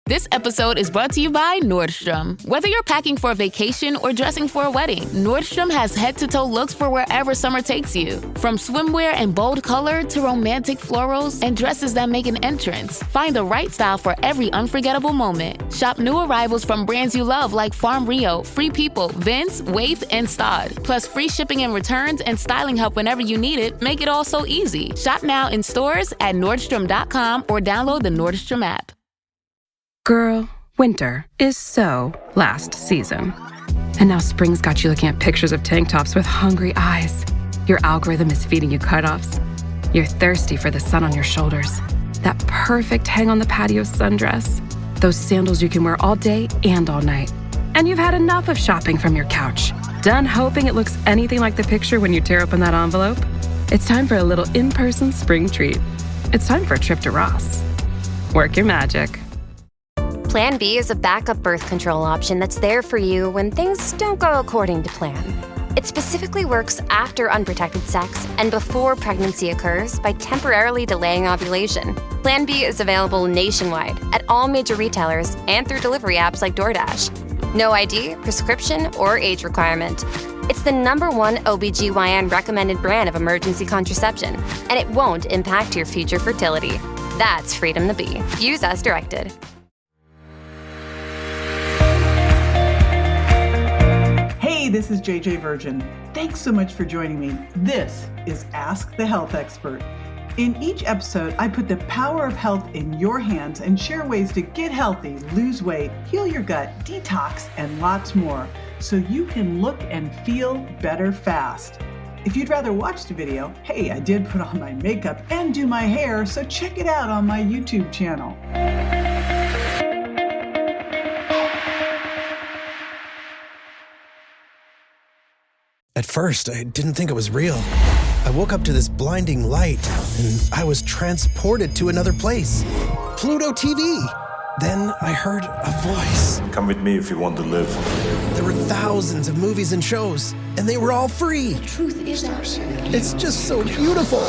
This episode is brought to you by Nordstrom. Whether you're packing for a vacation or dressing for a wedding, Nordstrom has head-to-toe looks for wherever summer takes you. From swimwear and bold color to romantic florals and dresses that make an entrance, find the right style for every unforgettable moment. Shop new arrivals from brands you love like Farm Rio, Free People, Vince, Wave, and Stod. Plus free shipping and returns and styling help whenever you need it make it all so easy. Shop now in stores at Nordstrom.com or download the Nordstrom app. Girl, winter is so last season. And now spring's got you looking at pictures of tank tops with hungry eyes. Your algorithm is feeding you cutoffs. You're thirsty for the sun on your shoulders. That perfect hang on the patio sundress. Those sandals you can wear all day and all night. And you've had enough of shopping from your couch. Done hoping it looks anything like the picture when you tear open that envelope? It's time for a little in-person spring treat. It's time for a trip to Ross. Work your magic. Plan B is a backup birth control option that's there for you when things don't go according to plan. It specifically works after unprotected sex and before pregnancy occurs by temporarily delaying ovulation. Plan B is available nationwide at all major retailers and through delivery apps like DoorDash. No ID, prescription, or age requirement. It's the #1 OBGYN recommended brand of emergency contraception, and it won't impact your future fertility. That's freedom to be. Use as directed. Hey, this is JJ Virgin. Thanks so much for joining me. This is Ask the Health Expert. In each episode, I put the power of health in your hands and share ways to get healthy, lose weight, heal your gut, detox, and lots more, so you can look and feel better fast. If you'd rather watch the video, hey, I did put on my makeup and do my hair, so check it out on my YouTube channel. At first, I didn't think it was real. I woke up to this blinding light, and I was transported to another place. Pluto TV! Then I heard a voice. Come with me if you want to live. There were thousands of movies and shows, and they were all free. The truth is out. It's just so beautiful.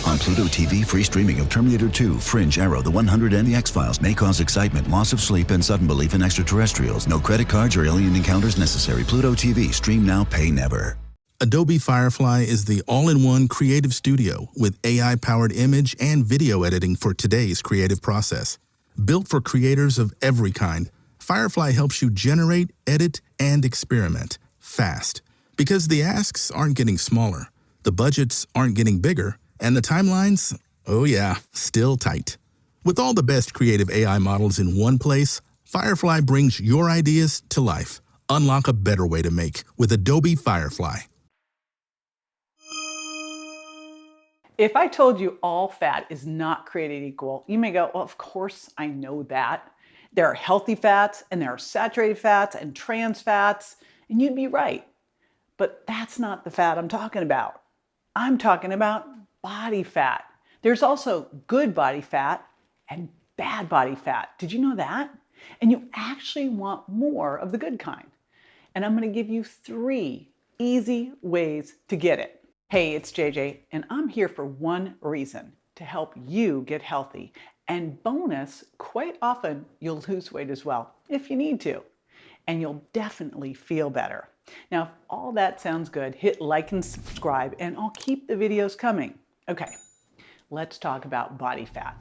On Pluto TV, free streaming of Terminator 2, Fringe, Arrow, The 100, and The X-Files may cause excitement, loss of sleep, and sudden belief in extraterrestrials. No credit cards or alien encounters necessary. Pluto TV. Stream now, pay never. Adobe Firefly is the all-in-one creative studio with AI-powered image and video editing for today's creative process. Built for creators of every kind, Firefly helps you generate, edit, and experiment fast. Because the asks aren't getting smaller, the budgets aren't getting bigger, and the timelines, oh yeah, still tight. With all the best creative AI models in one place, Firefly brings your ideas to life. Unlock a better way to make with Adobe Firefly. If I told you all fat is not created equal, you may go, well, of course I know that. There are healthy fats and there are saturated fats and trans fats, and you'd be right. But that's not the fat I'm talking about. I'm talking about body fat. There's also good body fat and bad body fat. Did you know that? And you actually want more of the good kind. And I'm going to give you 3 easy ways to get it. Hey, it's JJ, and I'm here for one reason, to help you get healthy. And bonus, quite often you'll lose weight as well, if you need to. And you'll definitely feel better. Now, if all that sounds good, hit like and subscribe, and I'll keep the videos coming. Okay, let's talk about body fat.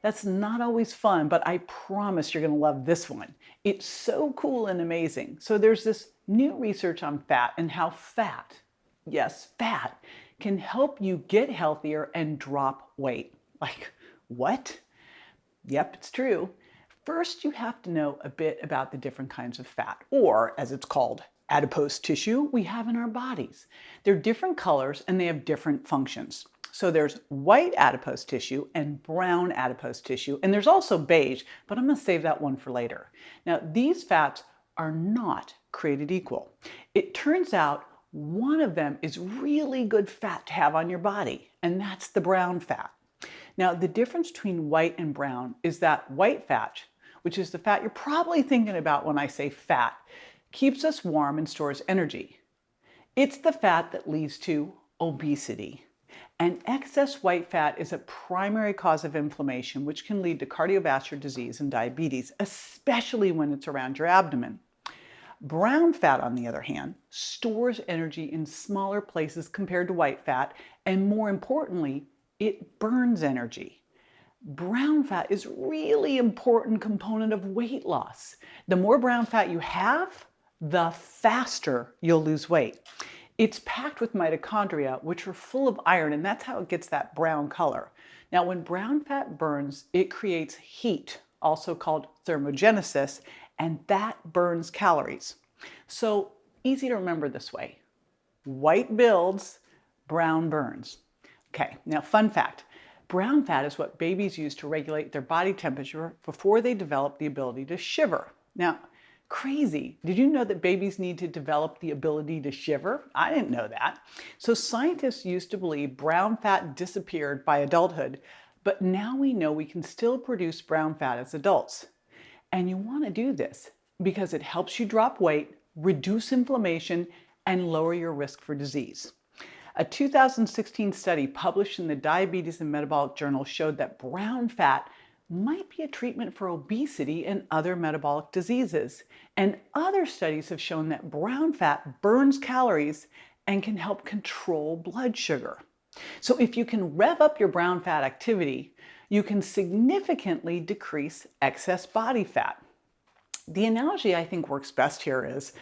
That's not always fun, but I promise you're gonna love this one. It's so cool and amazing. So there's this new research on fat and how fat, yes, fat, can help you get healthier and drop weight. Like, what? Yep, it's true. First, you have to know a bit about the different kinds of fat, or as it's called, adipose tissue we have in our bodies. They're different colors and they have different functions. So there's white adipose tissue and brown adipose tissue, and there's also beige, but I'm gonna save that one for later. Now, these fats are not created equal. It turns out one of them is really good fat to have on your body, and that's the brown fat. Now, the difference between white and brown is that white fat, which is the fat you're probably thinking about when I say fat, keeps us warm and stores energy. It's the fat that leads to obesity. And excess white fat is a primary cause of inflammation, which can lead to cardiovascular disease and diabetes, especially when it's around your abdomen. Brown fat, on the other hand, stores energy in smaller places compared to white fat, and more importantly, it burns energy. Brown fat is a really important component of weight loss. The more brown fat you have, the faster you'll lose weight. It's packed with mitochondria, which are full of iron, and that's how it gets that brown color. Now, when brown fat burns, it creates heat, also called thermogenesis, and that burns calories. So, easy to remember this way. White builds, brown burns. Okay, now fun fact. Brown fat is what babies use to regulate their body temperature before they develop the ability to shiver. Now, crazy. Did you know that babies need to develop the ability to shiver? I didn't know that. So scientists used to believe brown fat disappeared by adulthood, but now we know we can still produce brown fat as adults. And you want to do this because it helps you drop weight, reduce inflammation, and lower your risk for disease. A 2016 study published in the Diabetes and Metabolic Journal showed that brown fat might be a treatment for obesity and other metabolic diseases. And other studies have shown that brown fat burns calories and can help control blood sugar. So if you can rev up your brown fat activity, you can significantly decrease excess body fat. The analogy I think works best here is,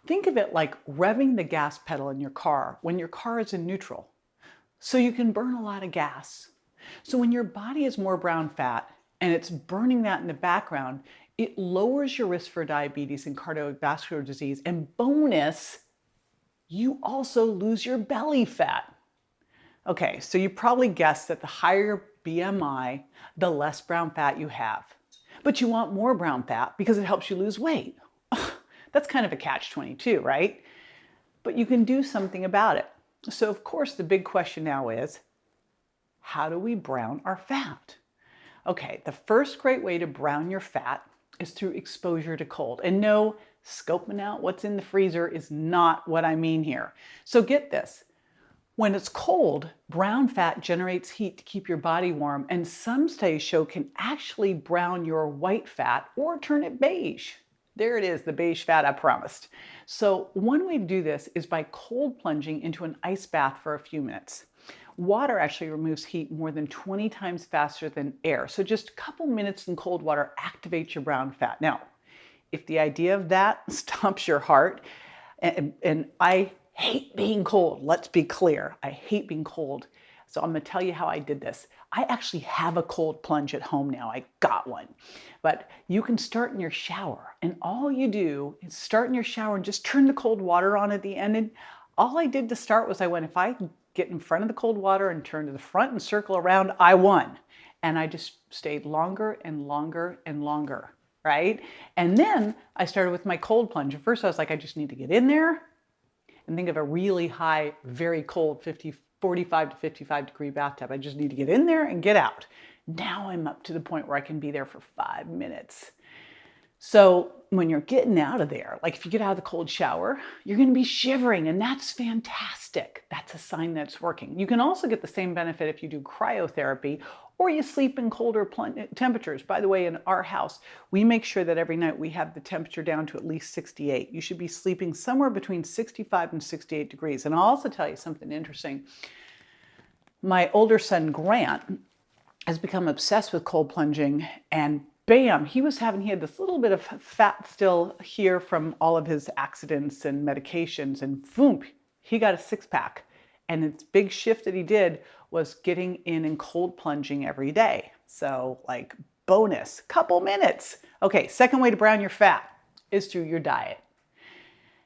think of it like revving the gas pedal in your car when your car is in neutral. So you can burn a lot of gas. So when your body has more brown fat, and it's burning that in the background, it lowers your risk for diabetes and cardiovascular disease. And bonus, you also lose your belly fat. Okay, so you probably guessed that the higher BMI, the less brown fat you have. But you want more brown fat because it helps you lose weight. That's kind of a catch-22, right? But you can do something about it. So of course, the big question now is, how do we brown our fat? Okay, the first great way to brown your fat is through exposure to cold. And no, scoping out what's in the freezer is not what I mean here. So get this. When it's cold, brown fat generates heat to keep your body warm, and some studies show can actually brown your white fat or turn it beige. There it is, the beige fat I promised. So one way to do this is by cold plunging into an ice bath for a few minutes. Water actually removes heat more than 20 times faster than air. So just a couple minutes in cold water activates your brown fat. Now, if the idea of that stops your heart, and I hate being cold, let's be clear, I hate being cold. So I'm gonna tell you how I did this. I actually have a cold plunge at home now. I got one. But you can start in your shower, and all you do is start in your shower and just turn the cold water on at the end. And all I did to start was if I get in front of the cold water and turn to the front and circle around, I won. And I just stayed longer and longer and longer, right? And then I started with my cold plunge. At first I was like, I just need to get in there and think of a really high, very cold 45 to 55 degree bathtub. I just need to get in there and get out. Now I'm up to the point where I can be there for 5 minutes. So when you're getting out of there, like if you get out of the cold shower, you're going to be shivering, and that's fantastic. That's a sign that it's working. You can also get the same benefit if you do cryotherapy or you sleep in colder temperatures. By the way, in our house, we make sure that every night we have the temperature down to at least 68. You should be sleeping somewhere between 65 and 68 degrees. And I'll also tell you something interesting. My older son, Grant, has become obsessed with cold plunging, and bam, he had this little bit of fat still here from all of his accidents and medications, and boom, he got a 6-pack. And its big shift that he did was getting in and cold plunging every day. So like bonus, couple minutes. Okay, second way to brown your fat is through your diet.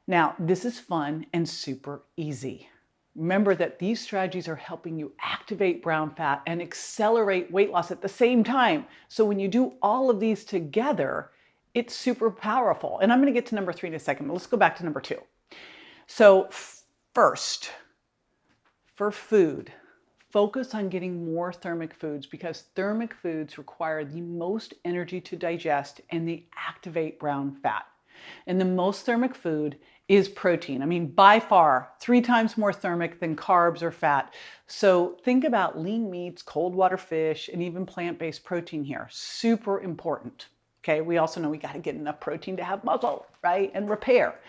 Now, this is fun and super easy. Remember that these strategies are helping you activate brown fat and accelerate weight loss at the same time. So when you do all of these together, it's super powerful. And I'm going to get to number 3 in a second, but let's go back to number 2. So first, for food, focus on getting more thermic foods, because thermic foods require the most energy to digest and they activate brown fat. And the most thermic food is protein. I mean, by far, 3 times more thermic than carbs or fat. So think about lean meats, cold water fish, and even plant-based protein here. Super important. Okay, we also know we got to get enough protein to have muscle, right? And repair.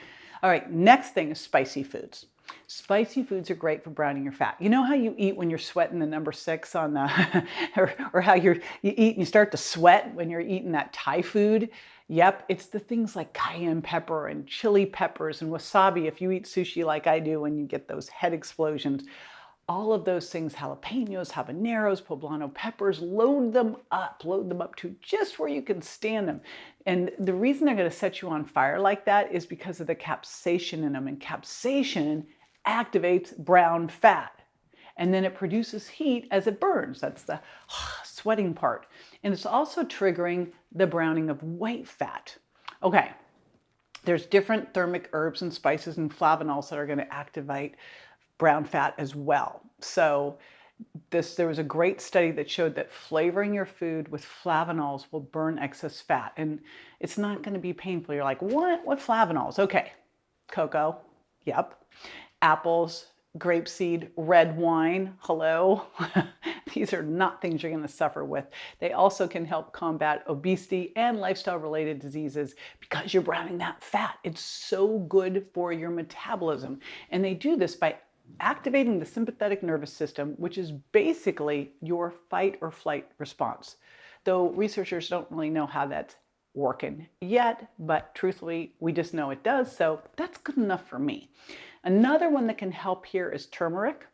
All right, next thing is spicy foods. Spicy foods are great for browning your fat. You know how you eat when you're sweating the number 6 on the, or how you eat and you start to sweat when you're eating that Thai food? Yep, it's the things like cayenne pepper and chili peppers and wasabi. If you eat sushi like I do and you get those head explosions, all of those things, jalapenos, habaneros, poblano peppers, load them up to just where you can stand them. And the reason they're going to set you on fire like that is because of the capsaicin in them. And capsaicin activates brown fat. And then it produces heat as it burns. That's the sweating part. And it's also triggering the browning of white fat. Okay, there's different thermic herbs and spices and flavonols that are going to activate brown fat as well. So there was a great study that showed that flavoring your food with flavonols will burn excess fat. And it's not going to be painful. You're like, what? What flavonols? Okay, cocoa, yep. Apples, grapeseed, red wine, hello. These are not things you're going to suffer with. They also can help combat obesity and lifestyle-related diseases because you're browning that fat. It's so good for your metabolism. And they do this by activating the sympathetic nervous system, which is basically your fight or flight response. Though researchers don't really know how that's working yet, but truthfully, we just know it does, so that's good enough for me. Another one that can help here is turmeric.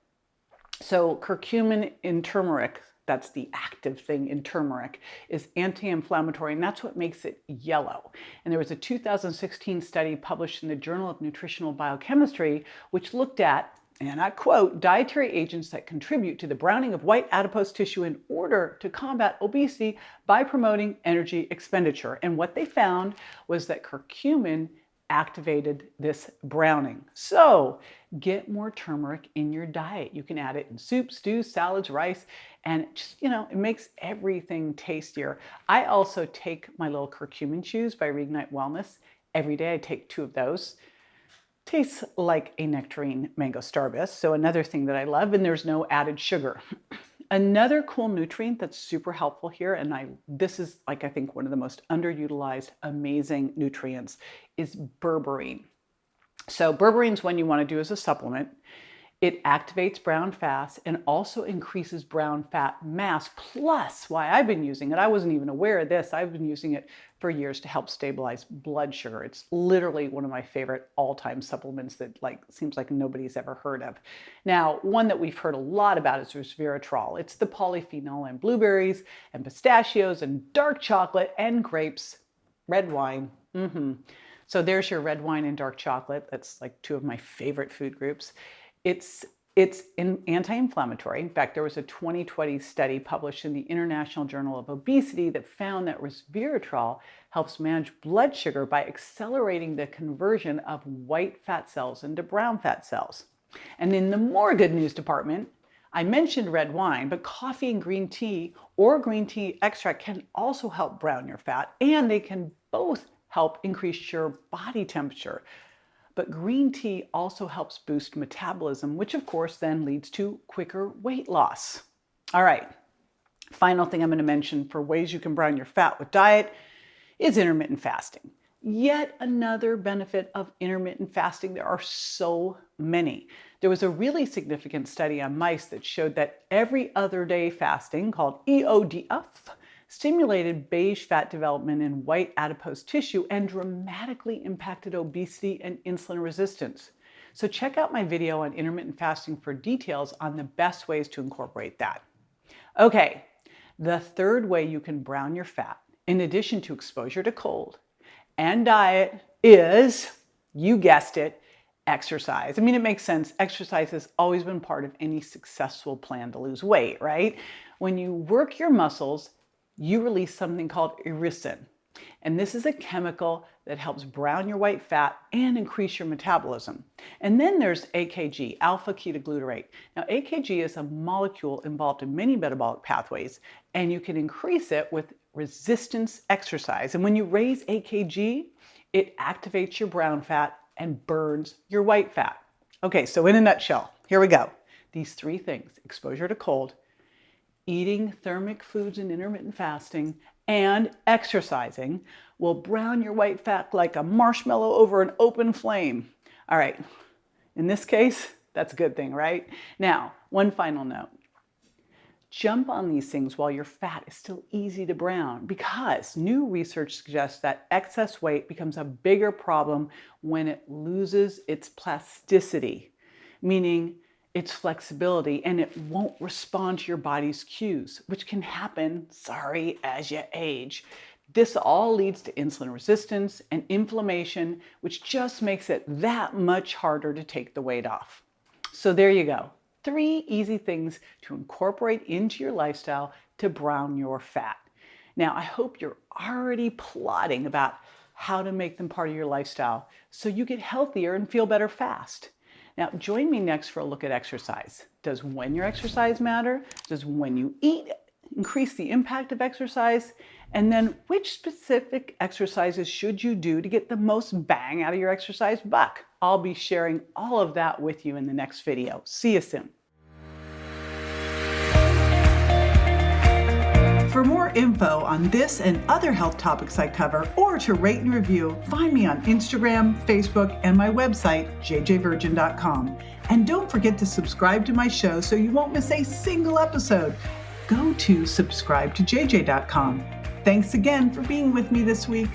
So curcumin in turmeric, that's the active thing in turmeric, is anti-inflammatory, and that's what makes it yellow. And there was a 2016 study published in the Journal of Nutritional Biochemistry, which looked at, and I quote, dietary agents that contribute to the browning of white adipose tissue in order to combat obesity by promoting energy expenditure. And what they found was that curcumin activated this browning. So get more turmeric in your diet. You can add it in soup, stews, salads, rice, and just, it makes everything tastier. I also take my little curcumin chews by Reignite Wellness. Every day I take 2 of those. Tastes like a nectarine mango starbus, so another thing that I love, and there's no added sugar. Another cool nutrient that's super helpful here, and this is I think one of the most underutilized, amazing nutrients, is berberine. So berberine is one you want to do as a supplement. It activates brown fat and also increases brown fat mass. Plus, why I've been using it, I wasn't even aware of this, I've been using it for years to help stabilize blood sugar. It's literally one of my favorite all-time supplements that seems like nobody's ever heard of. Now, one that we've heard a lot about is resveratrol. It's the polyphenol in blueberries and pistachios and dark chocolate and grapes, red wine. So there's your red wine and dark chocolate. That's like 2 of my favorite food groups. It's anti-inflammatory. In fact, there was a 2020 study published in the International Journal of Obesity that found that resveratrol helps manage blood sugar by accelerating the conversion of white fat cells into brown fat cells. And in the more good news department, I mentioned red wine, but coffee and green tea or green tea extract can also help brown your fat, and they can both help increase your body temperature. But green tea also helps boost metabolism, which of course then leads to quicker weight loss. All right, final thing I'm going to mention for ways you can brown your fat with diet is intermittent fasting. Yet another benefit of intermittent fasting. There are so many. There was a really significant study on mice that showed that every other day fasting, called EODF, stimulated beige fat development in white adipose tissue and dramatically impacted obesity and insulin resistance. So check out my video on intermittent fasting for details on the best ways to incorporate that. Okay, the third way you can brown your fat, in addition to exposure to cold and diet, is, you guessed it, exercise. I mean, it makes sense. Exercise has always been part of any successful plan to lose weight, right? When you work your muscles, you release something called irisin. And this is a chemical that helps brown your white fat and increase your metabolism. And then there's AKG, alpha ketoglutarate. Now, AKG is a molecule involved in many metabolic pathways, and you can increase it with resistance exercise. And when you raise AKG, it activates your brown fat and burns your white fat. Okay, so in a nutshell, here we go. These 3 things: exposure to cold, eating thermic foods and intermittent fasting, and exercising will brown your white fat like a marshmallow over an open flame. All right, in this case, that's a good thing, right? Now, one final note. Jump on these things while your fat is still easy to brown, because new research suggests that excess weight becomes a bigger problem when it loses its plasticity, meaning its flexibility, and it won't respond to your body's cues, which can happen, as you age. This all leads to insulin resistance and inflammation, which just makes it that much harder to take the weight off. So there you go. 3 easy things to incorporate into your lifestyle to brown your fat. Now, I hope you're already plotting about how to make them part of your lifestyle so you get healthier and feel better fast. Now, join me next for a look at exercise. Does when you exercise matter? Does when you eat increase the impact of exercise? And then which specific exercises should you do to get the most bang out of your exercise buck? I'll be sharing all of that with you in the next video. See you soon. For more info on this and other health topics I cover, or to rate and review, find me on Instagram, Facebook, and my website, jjvirgin.com. And don't forget to subscribe to my show so you won't miss a single episode. Go to subscribetojj.com. Thanks again for being with me this week.